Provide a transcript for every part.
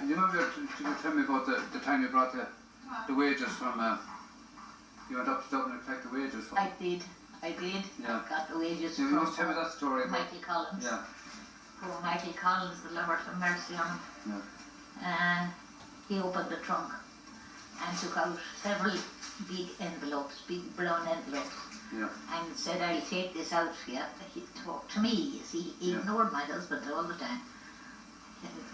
And you remember, did you tell me about the time you brought the wages from, you went up to Dublin to collect the wages from? I did. Yeah. I got the wages You from must tell me that story about Michael Collins. Yeah. Poor Michael Collins, the Lord have mercy on him. Yeah. He opened the trunk and took out several big envelopes, big brown envelopes. Yeah. And said, I'll take this out for you. He talked to me, you see. He ignored my husband all the time.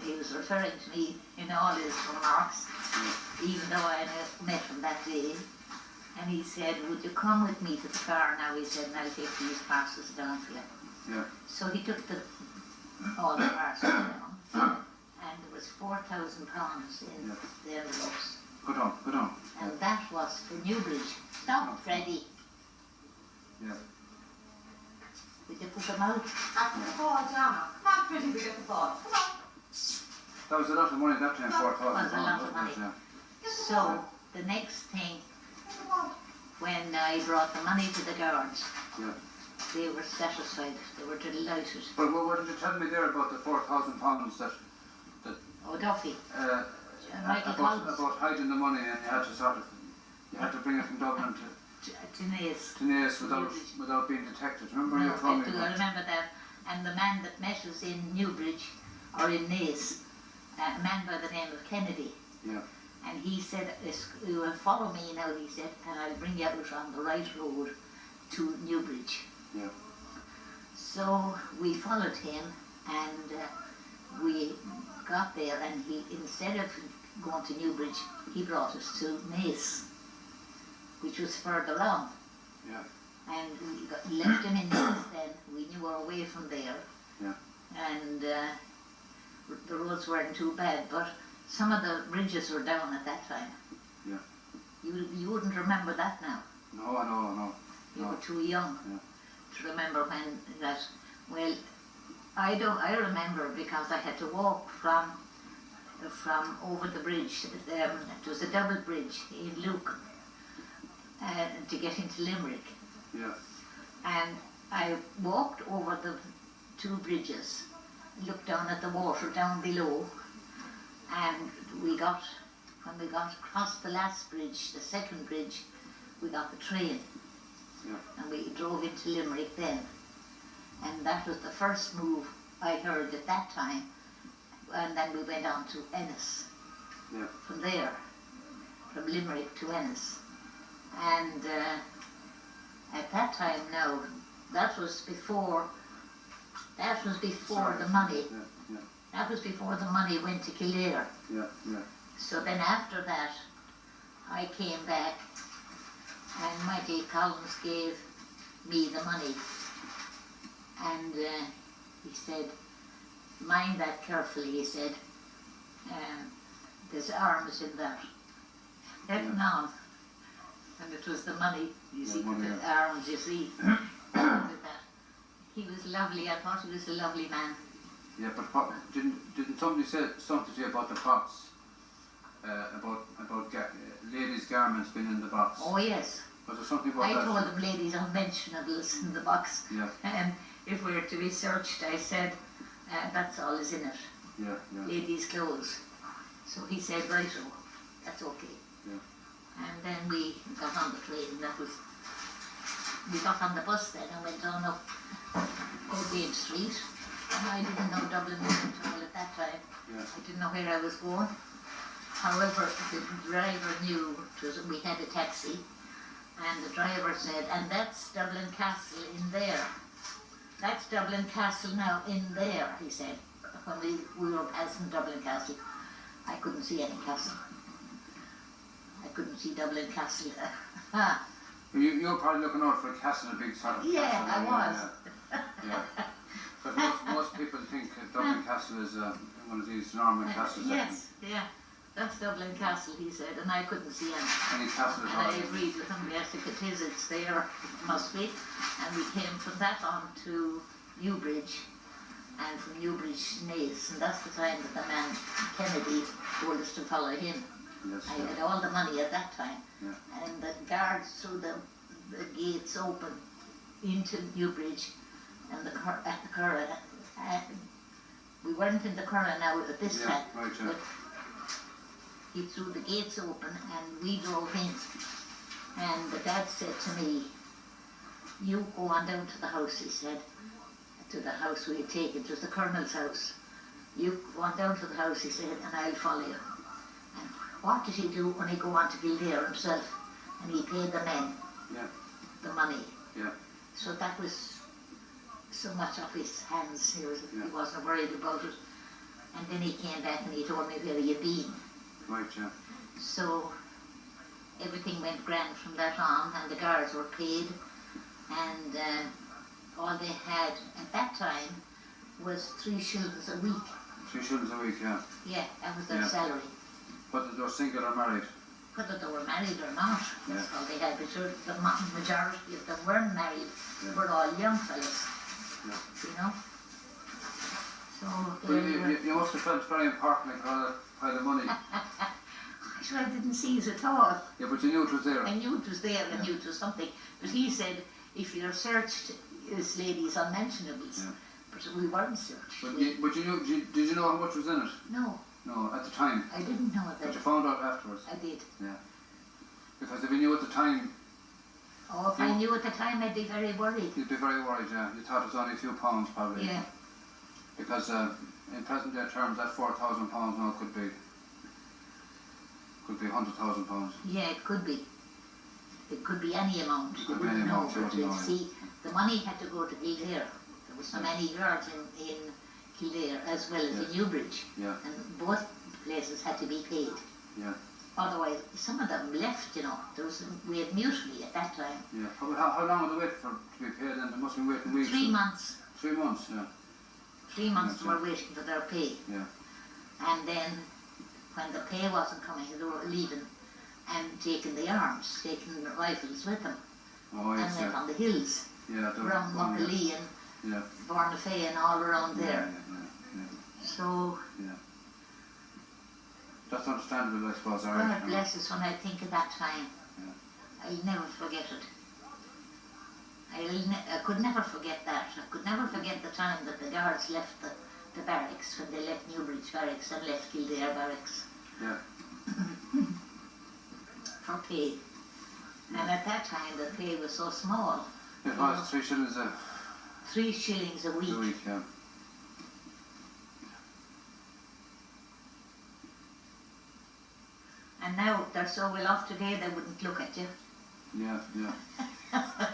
He was referring to me in all his remarks, even though I met him that day. And he said, would you come with me to the car now? He said, and I'll take these parcels down for you. Yeah. So he took all the parcels down, and there was £4,000 in the envelopes. Good on. And that was for Newbridge. Stop, Freddie. Yeah. Would you put them out? After the ball, John. Come on, pretty, we get the ball. Come on. That was a lot of money that time, £4,000. Was a lot of money. So the next thing, when I brought the money to the guards, they were satisfied. They were delighted. But what did you tell me there about the £4,000 that Oh, Duffy. Michael Collins. about hiding the money, and you had to bring it from Dublin to Naas without being detected. Remember you told me? I remember that. And the man that met us in Newbridge or in Naas, a man by the name of Kennedy. Yeah. And he said, you will follow me now, he said, and I'll bring you out on the right road to Newbridge. Yeah. So we followed him, and we got there, and he, instead of going to Newbridge, he brought us to Naas, which was further on. Yeah. And we left him in Naas then. We knew our way from there. Yeah. And the roads weren't too bad, but some of the bridges were down at that time. Yeah. You wouldn't remember that now. No, I know. You were too young to remember when that. Well, I remember because I had to walk from over the bridge. It was a double bridge in Lucan to get into Limerick. Yeah. And I walked over the two bridges, looked down at the water down below, and when we got across the last bridge, the second bridge, we got the train. Yeah. And we drove into Limerick then. And that was the first move I heard at that time. And then we went on to Ennis. Yeah. From there, from Limerick to Ennis. And at that time now, that was before the money. Yeah. That was before the money went to Kildare. Yeah. So then after that, I came back, and Michael Collins gave me the money. And he said, mind that carefully, he said. There's arms in that. Letting on. And it was the money, you see, the arms, you see. He was lovely. I thought he was a lovely man. Yeah, but didn't somebody say something to you about the box? About ladies' garments being in the box? Oh yes. Was there something about I that? told them ladies unmentionables in the box. Yeah. If we were to be searched, I said, that's all is in it. Yeah. Ladies' clothes. So he said, righto, that's okay. Yeah. And then we got on the train. We got on the bus then and went on up O'Dane Street. And I didn't know Dublin at all at that time. Yeah. I didn't know where I was going. However, the driver knew we had a taxi, and the driver said, and that's Dublin Castle in there. That's Dublin Castle now in there, he said. When we were passing Dublin Castle, I couldn't see any castle. I couldn't see Dublin Castle. You were probably looking out for a castle, a big sort of Yeah, castle. I was. Yeah. But most people think Dublin Castle is one of these normal castles. Yes, yeah. That's Dublin Castle, he said, and I couldn't see any. Any castle at And all. I agreed with him, yes, if it is, it's there, it must be. And we came from that on to Newbridge, and from Newbridge to Naas, and that's the time that the man Kennedy told us to follow him. Yes, I had all the money at that time, Yeah. and the guards threw the gates open into Newbridge, and at the Curragh. We weren't in the Curragh now at this time, Right, but he threw the gates open and we drove in. And the dad said to me, you go on down to the house, he said, to the house we had taken, it was the Colonel's house. You go on down to the house, he said, and I'll follow you. And what did he do when he go on to Kildare himself? And he paid the men Yeah. the money. Yeah. So that was so much off his hands, he Yeah. wasn't worried about it. And then he came back and he told me where he had been. Right, yeah. So everything went grand from that on, and the guards were paid, and all they had at that time was 3 shillings a week. 3 shillings a week, yeah. Yeah, that was their Yeah. salary. Whether they were single or married. Whether they were married or not, that's all they had. But sure, the majority of them weren't married, Yeah. were all young fellas, Yeah. you know. So But there you were. you must have felt very important, like all the money. Sure, I didn't see it at all. Yeah, but you knew it was there. I knew it was there, I Yeah. knew it was something. But he said, if you're searched, this lady's unmentionables. Yeah. But we weren't searched. But you knew, did you know how much was in it? No, No, at the time. I didn't know But you that. found out afterwards. I did. Yeah. Because if you knew at the time, Oh, if I knew at the time, I'd be very worried. you'd be very worried, yeah. You thought it was only a few pounds, probably. Yeah, Because in present day terms, that £4,000 now could be £100,000. yeah, it could be. It could be any amount. It You could be wouldn't any know. amount, you But wouldn't you know, see, the money had to go to Kildare. There were so many yards in Kildare as well as in Newbridge. Yeah, And both places had to be paid. yeah, Otherwise, some of them left, you know. We had mutiny at that time. yeah. How long would they wait for to be paid then? They must have been waiting weeks. 3 months. 3 months, yeah. 3 months That's they were waiting for their pay. Yeah, And then when the pay wasn't coming, they were leaving and taking the arms, taking the rifles with them. oh And yes, went yeah. on the hills, Yeah, they were around going, Muckalee and yeah. Bornafay and all around Yeah, there. yeah. So, That's understandable, I suppose, God alright. bless us when I think of that time. Yeah. I'll never forget it. I could never forget that. I could never forget the time that the guards left the barracks, when they left Newbridge Barracks and left Kildare Barracks Yeah, for pay. And at that time the pay was so small. it was 3 shillings 3 shillings a a week. week, yeah. And now they're so well off today they wouldn't look at you. Yeah, yeah.